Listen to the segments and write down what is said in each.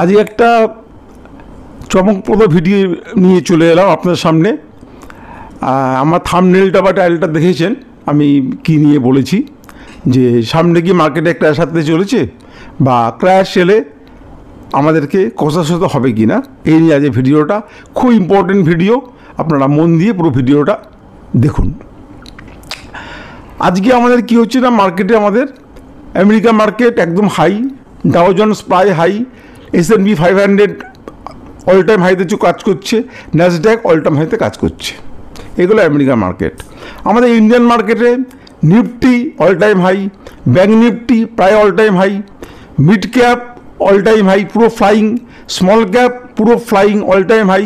আজ একটা চমকপ্রদ ভিডিও নিয়ে চলে এলাম আপনাদের সামনে। আমার থাম্বনেলটা বা টাইটেলটা দেখেছেন আমি কি নিয়ে বলেছি, যে সামনে কি মার্কেটে ক্র্যাশ আসতে চলেছে বা ক্র্যাশ এলে আমাদেরকে কষাশত হবে কি না, এই নিয়ে আজ ভিডিওটা। খুব ইম্পর্টেন্ট ভিডিও, আপনারা মন দিয়ে পুরো ভিডিওটা দেখুন। আজকে আমাদের কি হচ্ছে না, মার্কেটে আমাদের আমেরিকা মার্কেট একদম হাই, ডাও জোন্স প্রায় হাই, S&P 500 অল টাইম হাইতে কাজ করছে, ন্যাসড্যাক অল টাইম হাইতে কাজ করছে। এগুলো আমেরিকান মার্কেট। আমাদের ইন্ডিয়ান মার্কেটে Nifty all time high, bank Nifty প্রায় all time high, mid cap all time high পুরো ফ্লাইং, স্মল ক্যাপ পুরো ফ্লাইং অল টাইম হাই।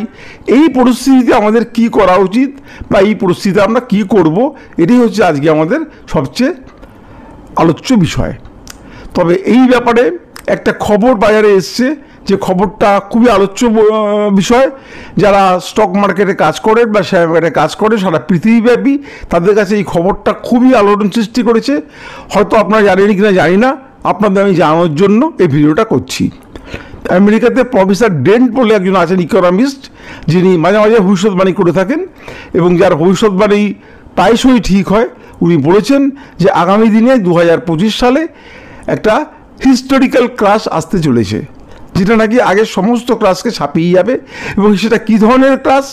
এই পরিস্থিতিতে আমাদের কি করা উচিত বা এই পরিস্থিতিতে আমরা কি করব, এটাই হচ্ছে আজকে আমাদের সবচেয়ে আলোচ্য বিষয়। তবে এই ব্যাপারে একটা খবর বাজারে এসছে, যে খবরটা খুবই আলোচ্য বিষয়। যারা স্টক মার্কেটে কাজ করেন বা শেয়ার মার্কেটে কাজ করে সারা পৃথিবীব্যাপী, তাদের কাছে এই খবরটা খুবই আলোড়ন সৃষ্টি করেছে। হয়তো আপনারা জানেন কিনা জানি না, আপনাদের আমি জানানোর জন্য এই ভিডিওটা করছি। আমেরিকাতে প্রফেসর ডেন্ট বলে একজন আছেন ইকোনমিস্ট, যিনি মাঝে মাঝে ভবিষ্যৎবাণী করে থাকেন এবং যার ভবিষ্যৎবাণী প্রায়শই ঠিক হয়। উনি বলেছেন যে আগামী দিনে 2025 সালে একটা হিস্টোরিক্যাল ক্রাশ আসতে চলেছে, যেটা নাকি আগের সমস্ত ক্লাসকে ছাপিয়ে যাবে। এবং সেটা কী ধরনের ক্লাস,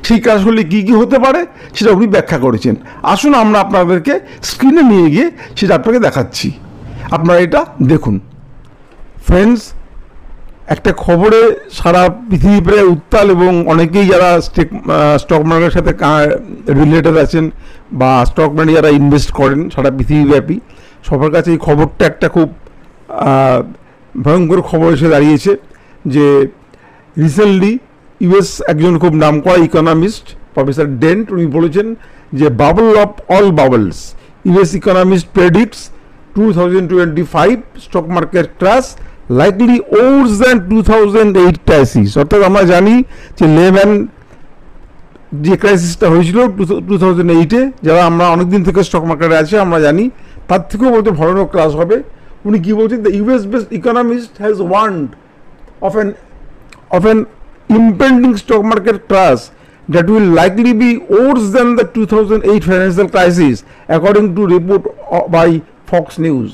সেই ক্লাসগুলি কী কী হতে পারে, সেটা উনি ব্যাখ্যা করেছেন। আসুন আমরা আপনাদেরকে স্ক্রিনে নিয়ে গিয়ে সেটা আপনাকে দেখাচ্ছি, আপনারা এটা দেখুন। ফ্রেন্ডস, একটা খবরে সারা পৃথিবী প্রায় উত্তাল এবং অনেকেই যারা স্টক মার্কেটের সাথে রিলেটেড আছেন বা স্টক মার্কেটে যারা ইনভেস্ট করেন সারা পৃথিবীব্যাপী, সবার কাছে এই খবরটা একটা খুব ভয়ঙ্কর খবর এসে দাঁড়িয়েছে। যে রিসেন্টলি ইউএস একজন খুব নামকরা ইকোনমিস্ট প্রফেসর ডেন্ট, উনি বলেছেন যে bubble of all bubbles, US economist predicts 2025 stock market crash likely Wars than 2008 crisis. অর্থাৎ আমরা জানি যে লেম্যান যে ক্রাইসিসটা হয়েছিল 2008-এ, যারা আমরা অনেকদিন থেকে স্টক মার্কেটে আছে আমরা জানি, তার থেকেও বলতে ভয়ানক ক্রাশ হবে। উনি কী বলছেন, the US based economist has warned of an impending stock market crash that will likely be worse than the 2008 financial crisis, according to report by Fox News.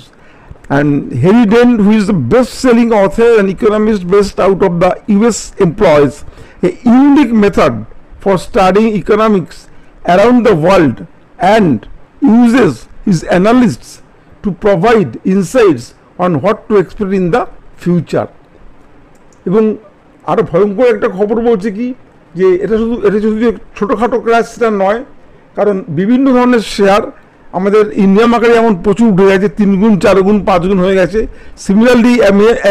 And Harry Dent, who is the best-selling author and economist based out of the US, employs a unique method for studying economics around the world and uses his analysts to provide insights on what to expect in the future. এবং আরও ভয়ঙ্কর একটা খবর বলছে কি, যে এটা শুধু ছোটোখাটো ক্র্যাশটা নয়, কারণ বিভিন্ন ধরনের শেয়ার আমাদের ইন্ডিয়া মার্কেটে যেমন প্রচুর উঠে গেছে, 3 গুণ 4 গুণ 5 গুণ হয়ে গেছে। সিমিলারলি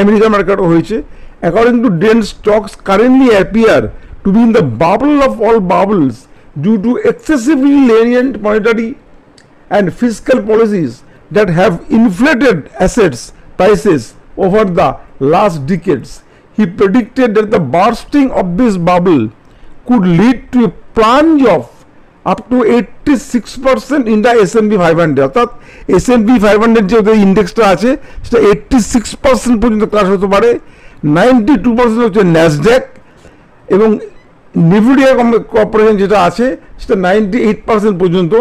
আমেরিকান মার্কেটও হয়েছে। According to Dent, stocks currently appear to be in the bubble of all bubbles due to excessively lenient monetary and fiscal policies that have inflated assets prices over the last decades. He predicted that the bursting of this bubble could lead to a plunge of up to 86% in the S&P 500. অর্থাৎ S&P 500 যে ওদের ইন্ডেক্সটা আছে সেটা 86% পর্যন্ত crush হতে পারে। 92% হচ্ছে Nasdaq, এবং নিভিডিয়া কর্পোরেশন যেটা আছে সেটা 98% পর্যন্ত।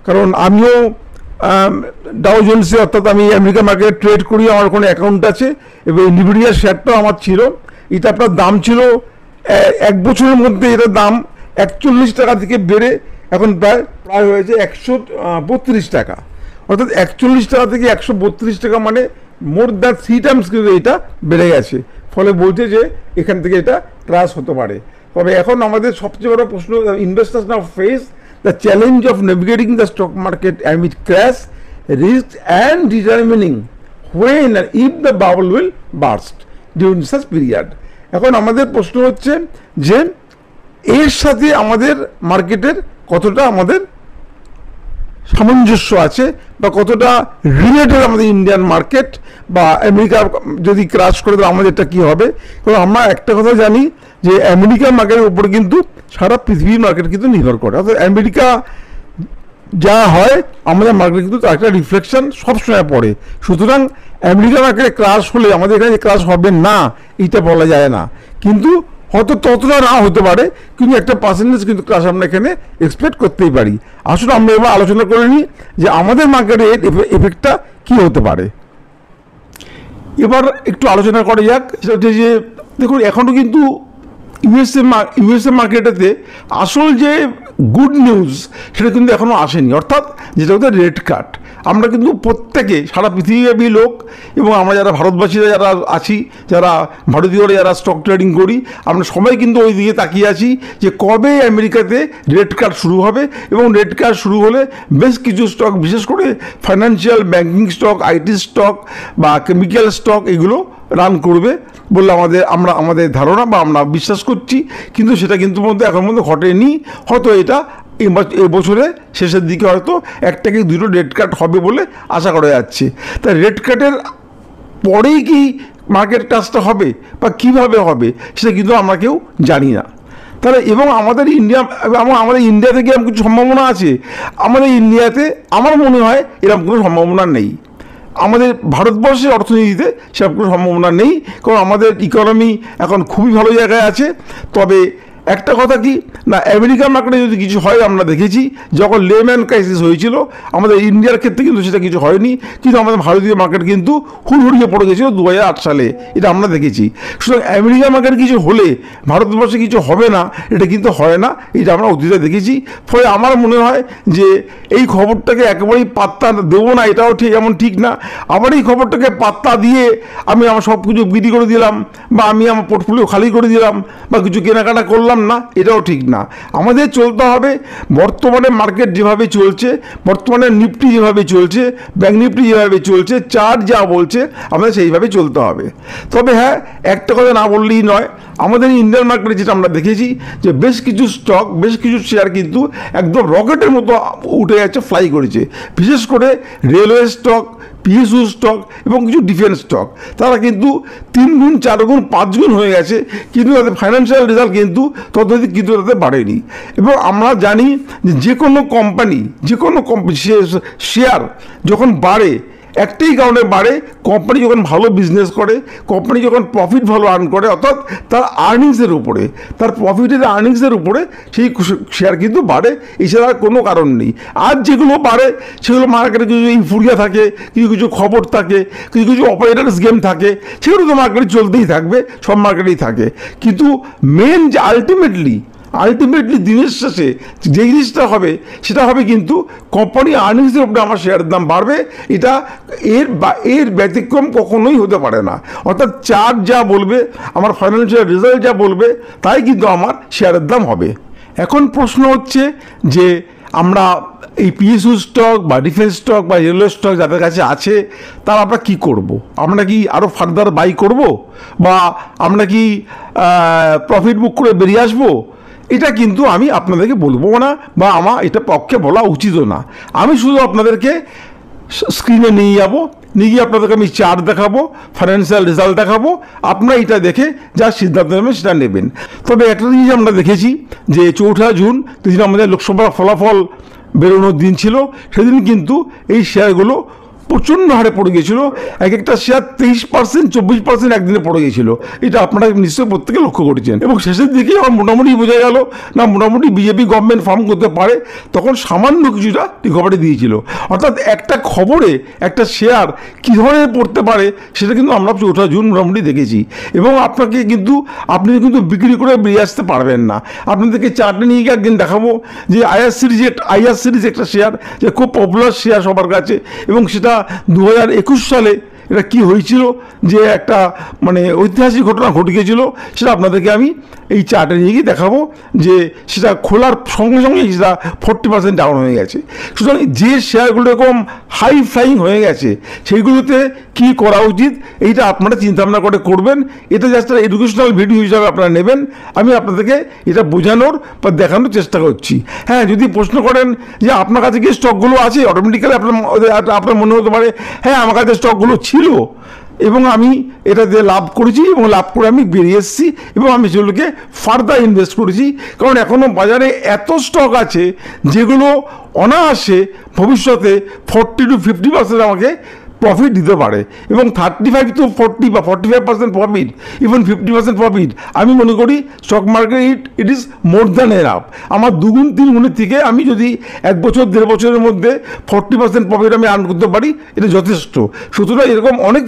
কারণ আমিও ডাও জোন্সে, অর্থাৎ আমি আমেরিকান মার্কেটে ট্রেড করি, আমার কোনো অ্যাকাউন্ট আছে এবং নিভিডিয়ার শেয়ারটাও আমার ছিল। এটা আপনার দাম ছিল 1 বছরের মধ্যে, এটার দাম 41 টাকা থেকে বেড়ে এখন প্রায় হয়েছে 132 টাকা। অর্থাৎ 41 টাকা থেকে 132 টাকা, মানে মোর দ্যান 3 টাইমস কিন্তু এটা বেড়ে গেছে। ফলে বলছে যে এখান থেকে এটা ক্রাশ হতে পারে। তবে এখন আমাদের সবচেয়ে বড় প্রশ্ন, investors now face the challenge of navigating the stock market amid crash, risk and determining when and if the bubble will burst during such period. এখন আমাদের প্রশ্ন হচ্ছে যে এর সাথে আমাদের মার্কেটের কতটা আমাদের সামঞ্জস্য আছে বা কতটা রিলেটেড আমাদের ইন্ডিয়ান মার্কেট, বা আমেরিকা যদি ক্রাশ করে তাহলে আমাদেরটা কী হবে। কারণ আমরা একটা কথা জানি যে আমেরিকান মার্কেটের উপরে কিন্তু সারা পৃথিবীর মার্কেট কিন্তু নির্ভর করে। অর্থাৎ আমেরিকা যা হয় আমাদের মার্কেটে কিন্তু তার একটা রিফ্লেকশন সবসময় পড়ে। সুতরাং আমেরিকা মার্কেটে ক্রাশ হলে আমাদের এখানে ক্রাশ হবে না এইটা বলা যায় না, কিন্তু হয়তো ততটা না হতে পারে, কিন্তু একটা পার্সেন্টেজ কিন্তু ক্রাশ আমরা এখানে এক্সপেক্ট করতেই পারি। আসলে আমরা এবার আলোচনা করে নিই যে আমাদের মার্কেটে এর এফেক্টটা কী হতে পারে। এবার একটু আলোচনা করা যাক, সেটা হচ্ছে যে দেখুন এখনও কিন্তু ইউএসএ মার্কেটেতে আসল যে গুড নিউজ সেটা কিন্তু এখনও আসেনি, অর্থাৎ যেটা হচ্ছে রেড কার্ড। আমরা কিন্তু প্রত্যেকে সারা পৃথিবীব্যাপী লোক এবং আমরা যারা ভারতবাসীরা যারা আছি, যারা ভারতীয়রা যারা স্টক ট্রেডিং করি, আমরা সবাই কিন্তু ওই দিকে তাকিয়ে আছি যে কবে আমেরিকাতে রেড কার্ড শুরু হবে, এবং রেড কার্ড শুরু হলে বেশ কিছু স্টক, বিশেষ করে financial, banking stock, IT stock বা কেমিক্যাল স্টক এগুলো রান করবে বলে আমাদের ধারণা বা আমরা বিশ্বাস করছি, কিন্তু সেটা কিন্তু এখন পর্যন্ত ঘটেনি। হয়তো এটা এই বছরে শেষের দিকে হয়তো একটা কি দুটো রেড কার্ড হবে বলে আশা করা যাচ্ছে। তাই রেড কার্ডের পরেই কি মার্কেট ক্রাশটা হবে বা কীভাবে হবে সেটা কিন্তু আমরা কেউ জানি না। তাহলে এবং আমাদের ইন্ডিয়া থেকে এরকম কিছু সম্ভাবনা আছে, আমাদের ইন্ডিয়াতে আমার মনে হয় এরকম কোনো সম্ভাবনা নেই। আমাদের ভারতবর্ষের অর্থনীতিতে সেরকম কোনো সম্ভাবনা নেই, কারণ আমাদের ইকোনমি এখন খুবই ভালো জায়গায় আছে। তবে একটা কথা কি না, আমেরিকান মার্কেটে যদি কিছু হয়, আমরা দেখেছি যখন লেম্যান ক্রাইসিস হয়েছিল আমাদের ইন্ডিয়ার ক্ষেত্রে কিন্তু সেটা কিছু হয়নি, কিন্তু আমাদের ভারতীয় মার্কেট কিন্তু হুড়হুড়িয়ে পড়ে গেছিলো 2008 সালে, এটা আমরা দেখেছি। সুতরাং আমেরিকান মার্কেট কিছু হলে ভারতবর্ষে কিছু হবে না, এটা কিন্তু হয় না, এটা আমরা অতীতে দেখেছি। ফলে আমার মনে হয় যে এই খবরটাকে একেবারেই পাত্তা দেবো না, এটাও ঠিক এমন ঠিক না। আবার এই খবরটাকে পাত্তা দিয়ে আমি আমার সব কিছু বিক্রি করে দিলাম বা আমি আমার পোর্টফোলিও খালি করে দিলাম বা কিছু কেনাকাটা করলাম না, এটাও ঠিক না। আমাদের চলতে হবে বর্তমানে মার্কেট যেভাবে চলছে, বর্তমানে নিফটি যেভাবে চলছে, ব্যাঙ্ক নিফটি যেভাবে চলছে, চার্ট যা বলছে আমাদের সেইভাবে চলতে হবে। তবে হ্যাঁ, একটা কথা না বললেই নয়, আমাদের ইন্ডিয়ান মার্কেটে যেটা আমরা দেখেছি যে বেশ কিছু স্টক, বেশ কিছু শেয়ার কিন্তু একদম রকেটের মতো উঠে যাচ্ছে, ফ্লাই করেছে। বিশেষ করে রেলওয়ে স্টক, পিএসইউ স্টক এবং কিছু ডিফেন্স স্টক, তারা কিন্তু 3 গুণ 4 গুণ 5 গুণ হয়ে গেছে, কিন্তু তাদের ফাইন্যান্সিয়াল রেজাল্ট কিন্তু ততদিন কিন্তু তাদের বাড়েনি। এবং আমরা জানি যে কোনো কোম্পানি, যে কোনো শেয়ার যখন বাড়ে একটাই কারণে বাড়ে, কোম্পানি যখন ভালো বিজনেস করে, কোম্পানি যখন প্রফিট ভালো আর্ন করে, অর্থাৎ তার আর্নিংসের উপরে, তার প্রফিটের আর্নিংসের উপরে সেই শেয়ার কিন্তু বাড়ে, এছাড়া কোনো কারণ নেই। আর যেগুলো বাড়ে সেগুলো মার্কেটে কিছু ইনফ্লুয়েন্স থাকে, কিছু কিছু খবর থাকে, কিছু কিছু অপারেটার্স গেম থাকে, সেগুলো তো মার্কেটে চলতেই থাকবে, সব মার্কেটেই থাকে। কিন্তু মেন যে আলটিমেটলি দিনের শেষে যে জিনিসটা হবে সেটা হবে কিন্তু কোম্পানি আর্নিংসের উপরে আমার শেয়ারের দাম বাড়বে, এটা এর ব্যতিক্রম কখনোই হতে পারে না। অর্থাৎ চার্ট যা বলবে, আমার ফাইন্যান্সিয়াল রেজাল্ট যা বলবে, তাই কিন্তু আমার শেয়ারের দাম হবে। এখন প্রশ্ন হচ্ছে যে আমরা এই পিএসইউ স্টক বা ডিফেন্স স্টক বা রেলওয়ে স্টক যাদের কাছে আছে তারা আমরা কী করব? আমরা কি আরও ফার্দার বাই করব, বা আমরা কি প্রফিট বুক করে বেরিয়ে আসবো? এটা কিন্তু আমি আপনাদেরকে বলবো না, বা আমার এটা পক্ষে বলা উচিতও না। আমি শুধু আপনাদেরকে স্ক্রিনে নিয়ে যাবো, নিয়ে গিয়ে আপনাদেরকে আমি চার্ট দেখাবো, ফাইন্যান্সিয়াল রেজাল্ট দেখাবো, আপনারা এটা দেখে যা সিদ্ধান্ত নেবেন সেটা নেবেন। তবে একটা জিনিস আমরা দেখেছি যে 4 জুন যেদিন আমাদের লোকসভার ফলাফল বেরোনোর দিন ছিল, সেদিন কিন্তু এই শেয়ারগুলো প্রচণ্ড হারে পড়ে গিয়েছিল। এক একটা শেয়ার 23%, 24% একদিনে পড়ে গিয়েছিল, এটা আপনারা নিশ্চয়ই প্রত্যেকে লক্ষ্য করেছেন। এবং শেষের দিকে আমার মোটামুটি বোঝা গেল না, মোটামুটি বিজেপি গভর্নমেন্ট ফর্ম করতে পারে, তখন সামান্য কিছুটা রিকভারি দিয়েছিল। অর্থাৎ একটা খবরে একটা শেয়ার কী ধরনের পড়তে পারে সেটা কিন্তু আমরা 4 জুন মোটামুটি দেখেছি। এবং আপনি কিন্তু বিক্রি করে বেরিয়ে আসতে পারবেন না। আপনাদেরকে চার্টে নিয়ে গিয়ে একদিন দেখাবো যে আইআর সিরিজ একটা শেয়ার যে খুব পপুলার শেয়ার সবার কাছে, এবং সেটা 2021 সালে এটা কি হয়েছিল, যে একটা মানে ঐতিহাসিক ঘটনা ঘটে গিয়েছিল, সেটা আপনাদেরকে আমি এই চার্টে নিয়ে গিয়ে দেখাবো যে সেটা খোলার সঙ্গে সঙ্গে সেটা 40% ডাউন হয়ে গেছে। সুতরাং যে শেয়ারগুলো এরকম হাই ফ্লাইং হয়ে গেছে সেইগুলোতে কি করা উচিত এইটা আপনারা চিন্তাভাবনা করে করবেন। এটা জাস্ট এডুকেশনাল ভিডিও হিসাবে আপনারা নেবেন, আমি আপনাদেরকে এটা বোঝানোর বা দেখানোর চেষ্টা করছি। হ্যাঁ, যদি প্রশ্ন করেন যে আপনার কাছে কি স্টকগুলো আছে, অটোমেটিক্যালি আপনার মনে হতে পারে হ্যাঁ আমার কাছে স্টকগুলো ছিল, ছিল এবং আমি এটাতে লাভ করেছি এবং লাভ করে আমি বেরিয়ে এসেছি এবং আমি সেগুলোকে ফার্দার ইনভেস্ট করেছি। কারণ এখনও বাজারে এত স্টক আছে যেগুলো অনায়াসে ভবিষ্যতে 40 to 50% আমাকে প্রফিট দিতে পারে এবং 35 to 40 বা 45% প্রফিট, ইভেন 50% প্রফিট, আমি মনে করি stock market it is more than enough. আমার দুগুণ তিনগুণের থেকে আমি যদি 1 বছর 1.5 বছরের মধ্যে 40% প্রফিট আমি আর্ন করতে পারি, এটা যথেষ্ট। সুতরাং এরকম অনেক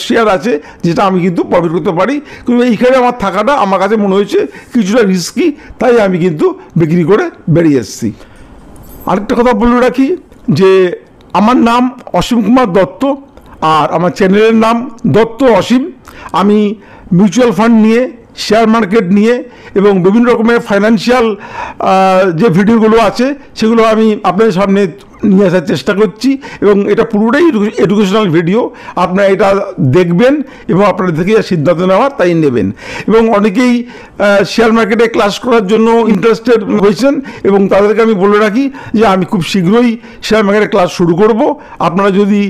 শেয়ার আছে যেটা আমি কিন্তু প্রফিট করতে পারি, কিন্তু এইখানে আমার থাকাটা আমার কাছে মনে হয়েছে কিছুটা রিস্কি, তাই আমি কিন্তু বিক্রি করে বেরিয়ে এসেছি। আরেকটা কথা বলে রাখি যে আমার নাম অসীম কুমার দত্ত আর আমার চ্যানেলের নাম দত্ত অসীম। আমি মিউচুয়াল ফান্ড নিয়ে, শেয়ার মার্কেট নিয়ে এবং বিভিন্ন রকমের ফাইন্যান্সিয়াল যে ভিডিওগুলো আছে সেগুলো আমি আপনাদের সামনে নিয়ে আসার চেষ্টা করছি এবং এটা পুরোটাই এডুকেশনাল ভিডিও। আপনারা এটা দেখবেন এবং আপনারা দেখে সিদ্ধান্ত নেওয়ার তাই নেবেন। এবং অনেকেই শেয়ার মার্কেটে ক্লাস করার জন্য ইন্টারেস্টেড হয়েছেন এবং তাদেরকে আমি বলে রাখি যে আমি খুব শীঘ্রই শেয়ার মার্কেটে ক্লাস শুরু করব। আপনারা যদি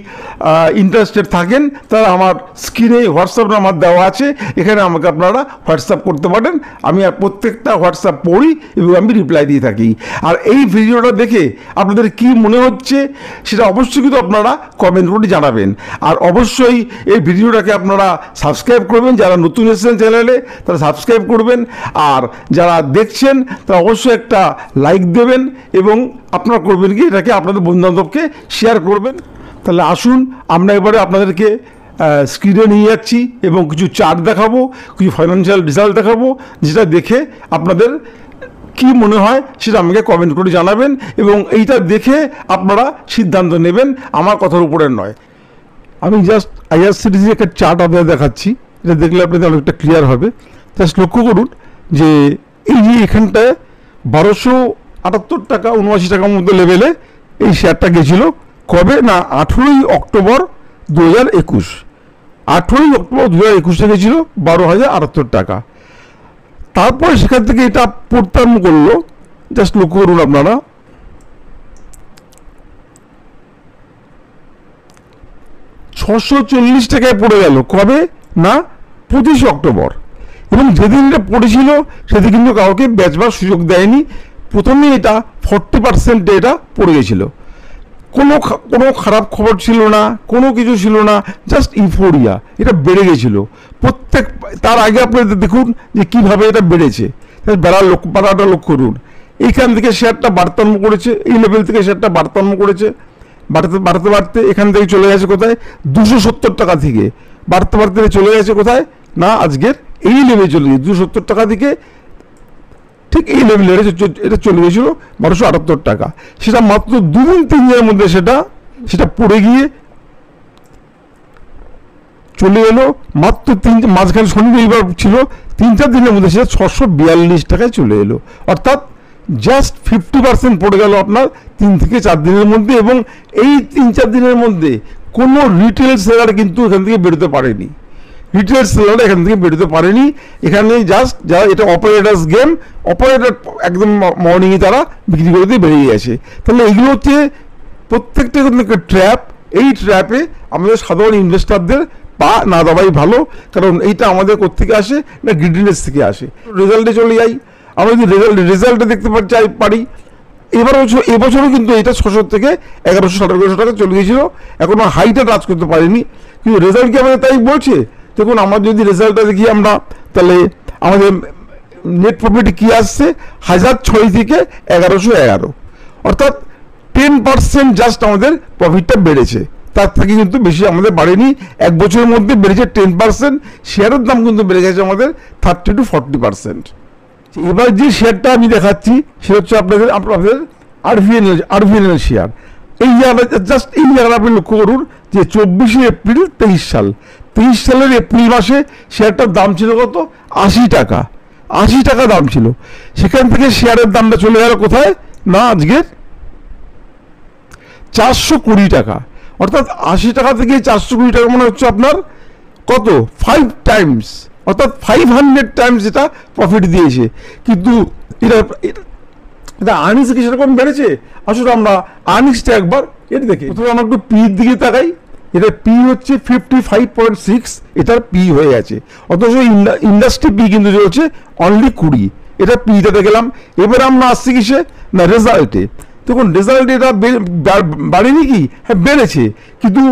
ইন্টারেস্টেড থাকেন তাহলে আমার স্ক্রিনে হোয়াটসঅ্যাপ নাম্বার দেওয়া আছে, এখানে আমাকে আপনারা হোয়াটসঅ্যাপ করতে পারেন। আমি আর প্রত্যেকটা হোয়াটসঅ্যাপ পড়ি এবং আমি রিপ্লাই দিয়ে থাকি। আর এই ভিডিওটা দেখে আপনাদের কী মনে হচ্ছে সেটা অবশ্যই কিন্তু আপনারা কমেন্ট করে জানাবেন। আর অবশ্যই এই ভিডিওটাকে আপনারা সাবস্ক্রাইব করবেন, যারা নতুন এসেছেন চ্যানেলে তারা সাবস্ক্রাইব করবেন, আর যারা দেখছেন তারা অবশ্যই একটা লাইক দেবেন এবং আপনারা করবেন কি এটাকে আপনাদের বন্ধুবান্ধবকে শেয়ার করবেন। তাহলে আসুন আমরা এবারে আপনাদেরকে স্ক্রিনে নিয়ে যাচ্ছি এবং কিছু চার্ট দেখাবো, কিছু ফাইন্যান্সিয়াল রেজাল্ট দেখাবো, যেটা দেখে আপনাদের কি মনে হয় সেটা আমাকে কমেন্ট করে জানাবেন এবং এইটা দেখে আপনারা সিদ্ধান্ত নেবেন, আমার কথার উপরে নয়। আমি জাস্ট আইআরসিটিসি একটা চার্ট আপনাদের দেখাচ্ছি, এটা দেখলে আপনাদের অনেকটা ক্লিয়ার হবে। জাস্ট লক্ষ্য করুন যে এই যে এখানটায় 1278 টাকা 79 টাকার মতো লেভেলে এই শেয়ারটা গেছিলো। কবে না 18ই অক্টোবর 2021, 18ই অক্টোবর 2021 গেছিলো 12,078 টাকা। তারপরে সেখান থেকে এটা পড়তাম করলো, জাস্ট লক্ষ্য করুন আপনারা, 640 টাকায় পড়ে গেল। কবে না 25 অক্টোবর। এবং যেদিন এটা পড়েছিল সেদিন কিন্তু কাউকে বেচবার সুযোগ দেয়নি। প্রথমে এটা 40% এটা পড়ে গেছিলো, কোনো খারাপ খবর ছিল না, কোনো কিছু ছিল না, জাস্ট ইউফোরিয়া, এটা বেড়ে গেছিলো প্রত্যেক। তার আগে আপনাদের দেখুন যে কীভাবে এটা বেড়েছে, বাড়াটা লক্ষ্য করুন। এইখান থেকে শেয়ারটা বাড়তান্ন করেছে, এই লেভেল থেকে শেয়ারটা বাড়তান্ন করেছে, বাড়তে বাড়তে বাড়তে এখান থেকে চলে গেছে কোথায় 270 টাকা থেকে, বাড়তে বাড়তে চলে গেছে কোথায় না আজকের এই লেভেলে চলে গেছে 270 টাকা থেকে, ঠিক এই লেভেলে এটা চলে গেছিলো 1278 টাকা। সেটা মাত্র 2-3 দিনের মধ্যে সেটা পড়ে গিয়ে চলে এলো মাত্র মাঝখানে শনি রবিবার ছিল, 3-4 দিনের মধ্যে সেটা 642 টাকায় চলে এলো। অর্থাৎ জাস্ট 50% পড়ে গেল আপনার 3 থেকে 4 দিনের মধ্যে। এবং এই 3-4 দিনের মধ্যে কোনো রিটেল সেলার কিন্তু এখান থেকে বেরোতে পারেনি, রিটেল সেলার এখান থেকে বেরোতে পারেনি। এখানে জাস্ট যারা এটা অপারেটার্স গেম, অপারেটার একদম মর্নিংয়ে তারা বিক্রি করে দিয়ে বেরিয়ে গেছে। তাহলে এগুলো হচ্ছে প্রত্যেকটা একটা ট্র্যাপ। এই ট্র্যাপে আমাদের সাধারণ ইনভেস্টারদের পা না দেওয়াই ভালো, কারণ এইটা আমাদের কোত্থেকে আসে না গ্রিডিনেস থেকে আসে। রেজাল্টে চলে যাই, আমরা যদি রেজাল্টে দেখতে পারি এবছরও কিন্তু এটা 600 থেকে 1100-1150 টাকা চলে গিয়েছিল, এখনো হাইটা টাচ করতে পারিনি, কিন্তু রেজাল্ট কি আমাদের তাই বলছে? দেখুন আমার যদি রেজাল্টটা দেখি আমরা, তাহলে আমাদের নেট প্রফিট কি আসছে 1006 থেকে 1111, অর্থাৎ 10% জাস্ট আমাদের প্রফিটটা বেড়েছে, তার থেকে কিন্তু বেশি আমাদের বাড়েনি। 1 বছরের মধ্যে বেড়েছে 10%। শেয়ারের দাম কিন্তু বেড়ে গেছে আমাদের 30 to 40%। এবার যে শেয়ারটা আমি দেখাচ্ছি সেটা হচ্ছে আপনাদের আরভিএনএল শেয়ার। এই জাস্ট এই জায়গাটা আপনি লক্ষ্য করুন যে 24শে এপ্রিল 23 সালের এপ্রিল মাসে শেয়ারটার দাম ছিল কত? 80 টাকা, 80 টাকা দাম ছিল। সেখান থেকে শেয়ারের দামটা চলে গেল কোথায় না আজকের 420 টাকা। অর্থাৎ 80 টাকা থেকে 420 টাকা মানে হচ্ছে আপনার কত 5 টাইমস, অর্থাৎ 500 টাইমস এটা প্রফিট দিয়েছে। কিন্তু এটা আর্নিংস কি সেরকম বেড়েছে? আসলে আমরা আর্নিংসটা একবার এটা দেখি। প্রথমে আমরা একটু পির দিকে তাকাই, এটার পি হচ্ছে 55.6, এটার পি হয়ে গেছে, অথচ ইন্ডাস্ট্রি পি কিন্তু চলছে অনলি 20, এটা পিটাতে গেলাম। এবার আমরা আসছি কিসে না রেজাল্টে। দেখুন রেজাল্ট এটা বাড়েনি কি, হ্যাঁ বেড়েছে, কিন্তু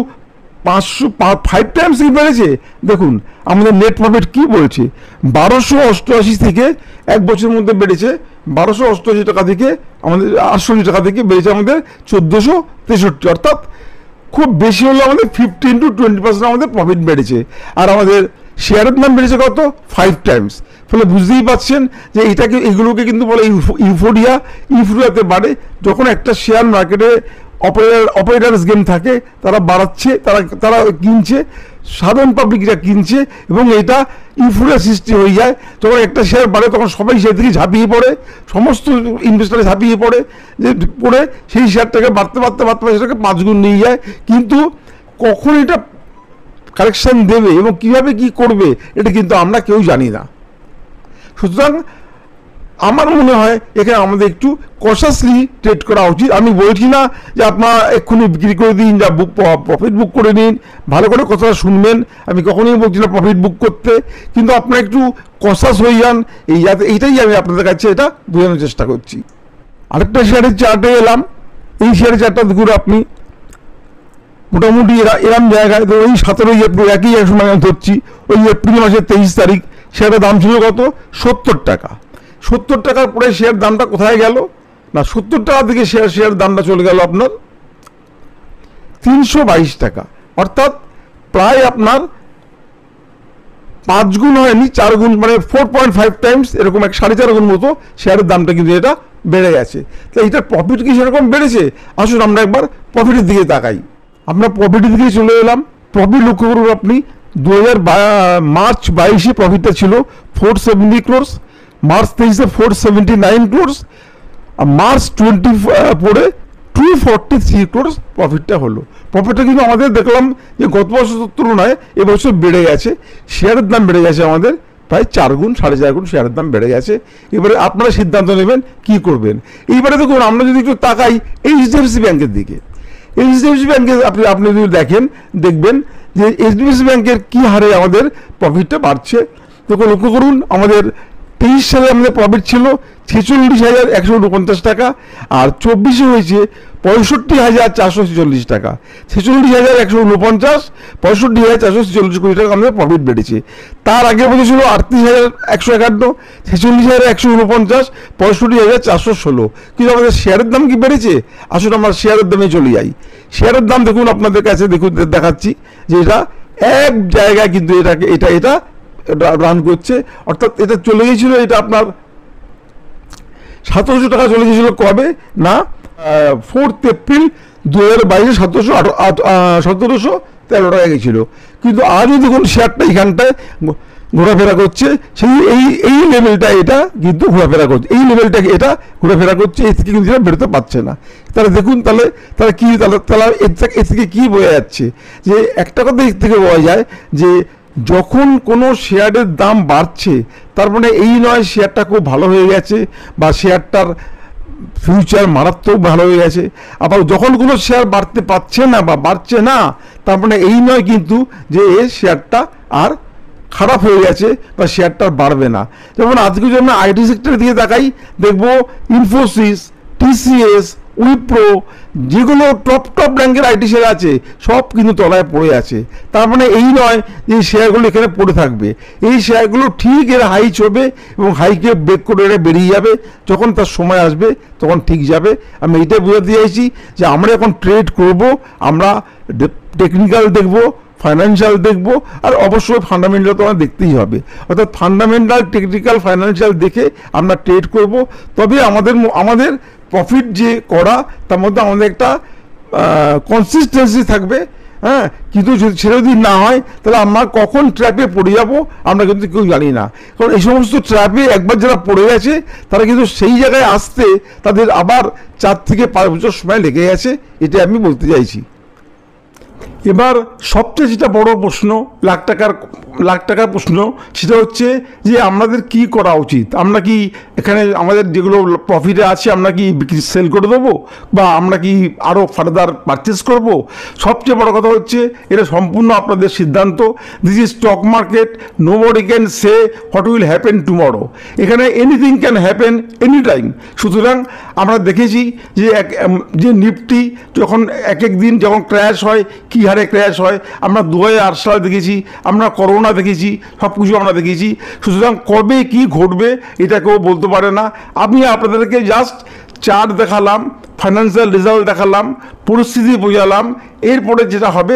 5 টাইমস কি বেড়েছে। দেখুন আমাদের নেট প্রফিট কি বলছে, 1288 থেকে এক বছরের মধ্যে বেড়েছে 1288 টাকা থেকে আমাদের 68 টাকা থেকে বেড়েছে আমাদের 1463, অর্থাৎ খুব বেশি হলে আমাদের 15 to 20% আমাদের প্রফিট বেড়েছে। আর আমাদের শেয়ারের দাম বেড়েছে কত, 5 টাইমস। ফলে বুঝতেই পারছেন যে এটাকে এগুলোকে কিন্তু বলে ইউফোরিয়াতে বাড়ে যখন একটা শেয়ার মার্কেটে অপারেটার্স গেম থাকে, তারা বাড়াচ্ছে, তারা কিনছে, সাধারণ পাবলিকরা কিনছে এবং এটা ইউফোরিয়া সৃষ্টি হয়ে যায়। যখন একটা শেয়ার বাড়ে তখন সবাই সে দিকে ঝাঁপিয়ে পড়ে, সমস্ত ইনভেস্টারে ঝাঁপিয়ে পড়ে, যে পড়ে সেই শেয়ারটাকে বাড়তে সেটাকে 5 গুণ নিয়ে যায়। কিন্তু কখন এটা কারেকশন দেবে এবং কিভাবে কি করবে এটা কিন্তু আমরা কেউ জানি না। সুতরাং আমার মনে হয় এখানে আমাদের একটু কশাসলি ট্রেড করা উচিত। আমি বলছি না যে আপনারা এক্ষুনি বিক্রি করে দিন, যা প্রফিট বুক করে নিন, ভালো করে কথাটা শুনবেন, আমি কখনোই বলছি না প্রফিট বুক করতে, কিন্তু আপনারা একটু কশাস হয়ে যান, এইটাই আমি আপনাদের কাছে এটা বোঝানোর চেষ্টা করছি। আরেকটা শেয়ারের চার্টে এলাম, এই শেয়ারের চার্টটা দেখুন আপনি, মোটামুটি এরম জায়গায় তো ওই 17 এপ্রিল একই এক সময় ধরছি, ওই এপ্রিল মাসের 23 তারিখ শেয়ারের দাম ছিল কত, 70 টাকা। 70 টাকার পরে শেয়ার দামটা কোথায় গেল না, 70 টাকা থেকে শেয়ার দামটা চলে গেল আপনার 322 টাকা, অর্থাৎ প্রায় আপনার 5 গুণ হয়নি, 4 গুণ, মানে 4.5 টাইমস, এরকম 4.5 গুণ মতো শেয়ারের দামটা কিন্তু এটা বেড়ে গেছে। তো এটার প্রফিট কি সেরকম বেড়েছে? আসুন আমরা একবার প্রফিটের দিকে তাকাই। আমরা প্রফিটের দিকে চলে এলাম। প্রফিট লক্ষ্য করুন আপনি, মার্চ 22-এ প্রফিটটা ছিল 470 ক্রোর্স, মার্চ 23-এ 479 ক্রোর্স, আর মার্চ 24-এ 243 ক্রোর্স প্রফিটটা হলো। প্রফিটটা কিন্তু আমাদের দেখলাম যে গত বছরের তুলনায় এবছর বেড়ে গেছে, শেয়ারের দাম বেড়ে গেছে আমাদের প্রায় 4 গুণ 4.5 গুণ শেয়ারের দাম বেড়ে গেছে। এবারে আপনারা সিদ্ধান্ত নেবেন কি করবেন। এইবারে দেখুন আমরা যদি একটু তাকাই এইচডিএফসি ব্যাংকের দিকে, এইচডিএফসি ব্যাংকে আপনি যদি দেখবেন যে এইচডিএফসি ব্যাংকের কী হারে আমাদের প্রফিটটা বাড়ছে। দেখুন লক্ষ্য করুন, আমাদের 23 সালে আমাদের প্রফিট ছিল 46,149 টাকা, আর 24-এ হয়েছে 65,446 টাকা। 46,149, 65,446 কোটি টাকা আমাদের প্রফিট বেড়েছে। তার আগের বছর ছিল 38,151, 46,149, 65,416। কিন্তু আমাদের শেয়ারের দাম কি বেড়েছে? আসলে আমরা শেয়ারের দামে চলে যাই। শেয়ারের দাম দেখুন আপনাদের কাছে দেখাচ্ছি যে এটা এক জায়গায় কিন্তু এটা রান করছে, অর্থাৎ এটা চলে গিয়েছিল, এটা আপনার 1700 টাকা চলে গিয়েছিল কবে না 4 এপ্রিল 2022-এ 1713 টাকা গেছিল। কিন্তু আজও দেখুন শেয়ারটা এখানটায় ঘোরাফেরা করছে, সেই এই লেভেলটা এটা কিন্তু ঘোরাফেরা করছে, এই লেভেলটাকে এটা ঘোরাফেরা করছে, এর থেকে কিন্তু এটা বেরোতে পারছে না। তাহলে দেখুন তাহলে এর থেকে কী বোঝা যাচ্ছে, যে একটা কথা এর থেকে বোঝা যায় যে যখন কোনো শেয়ারের দাম বাড়ছে তার মানে এই নয় শেয়ারটা খুব ভালো হয়ে গেছে বা শেয়ারটার ফিউচার মারাত্মক ভালো হয়ে গেছে। আবার যখন কোনো শেয়ার বাড়তে পারছে না বা বাড়ছে না, তার মানে এই নয় কিন্তু যে এই শেয়ারটা আর খারাপ হয়ে গেছে বা শেয়ারটা বাড়বে না। যেমন আজকে যদি আমরা আইটি সেক্টরের দিকে তাকাই, দেখবো ইনফোসিস, টিসিএস, উইপ্রো, যেগুলো টপ র্যাঙ্কের আইটি শেয়ার আছে সব কিন্তু তলায় পড়ে আছে। তার মানে এই নয় যে এই শেয়ারগুলো এখানে পড়ে থাকবে, এই শেয়ারগুলো ঠিক এর হাই চলবে এবং হাইকে ব্রেক করে এটা বেরিয়ে যাবে, যখন তার সময় আসবে তখন ঠিক যাবে। আমি এটাই বোঝাতে চাইছি যে আমরা এখন ট্রেড করব, আমরা টেকনিক্যাল দেখব, ফাইন্যান্সিয়াল দেখব, আর অবশ্যই ফান্ডামেন্টাল তো আমাদের দেখতেই হবে। অর্থাৎ ফান্ডামেন্টাল, টেকনিক্যাল, ফাইন্যান্সিয়াল দেখে আমরা ট্রেড করব, তবে আমাদের প্রফিট যে করা তার মধ্যে আমাদের একটা কনসিস্টেন্সি থাকবে। হ্যাঁ, কিন্তু সেটা যদি না হয় তাহলে আমরা কখন ট্র্যাপে পড়ে যাব আমরা কিন্তু কেউ জানি না। কারণ এই সমস্ত ট্র্যাপে একবার যারা পড়ে গেছে তারা কিন্তু সেই জায়গায় আসতে তাদের আবার 4 থেকে 5 বছর সময় লেগে গেছে, এটা আমি বলতে চাইছি। এবার সবচেয়ে যেটা বড় প্রশ্ন, লাখ টাকার প্রশ্ন, সেটা হচ্ছে যে আমাদের কি করা উচিত। আমরা কি এখানে আমাদের যেগুলো প্রফিটে আছে আমরা কি সেল করে দেবো, বা আমরা কি আরও ফার্দার পারচেস করব? সবচেয়ে বড় কথা হচ্ছে এটা সম্পূর্ণ আপনাদের সিদ্ধান্ত। This is stock market, nobody can say what will happen tomorrow. এখানে anything can happen any time. সুতরাং আমরা দেখেছি যে নিফটি যখন এক দিন যখন ক্র্যাশ হয়, কী হারে ক্র্যাশ হয়। আমরা 2008 সালে দেখেছি, আমরা করোনা দেখেছি, সব কিছু আমরা দেখেছি। সুতরাং কবে কি ঘটবে এটা কেউ বলতে পারে না। আমি আপনাদেরকে জাস্ট চার্ট দেখালাম, ফাইন্যান্সিয়াল রেজাল্ট দেখালাম, পরিস্থিতি বোঝালাম। এরপরে যেটা হবে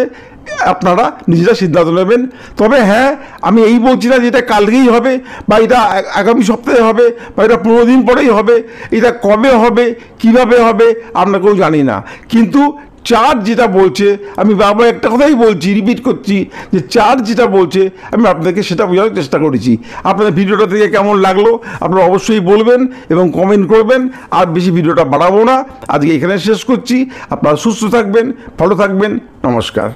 আপনারা নিজেরা সিদ্ধান্ত নেবেন। তবে হ্যাঁ, আমি এই বলছি না যে এটা কালকেই হবে, বা এটা আগামী সপ্তাহে হবে, বা এটা 15 দিন পরেই হবে। এটা কবে হবে, কিভাবে হবে আমরা কেউ জানি না। কিন্তু চার্ট যেটা বলছে, আমি বারবার একটা কথাই বলছি, রিপিট করছি, যে চার্ট যেটা বলছে আমি আপনাদেরকে সেটা বোঝানোর চেষ্টা করেছি। আপনাদের ভিডিওটা থেকে কেমন লাগলো আপনারা অবশ্যই বলবেন এবং কমেন্ট করবেন। আর বেশি ভিডিওটা বাড়াবো না, আজকে এখানে শেষ করছি। আপনারা সুস্থ থাকবেন, ভালো থাকবেন, নমস্কার।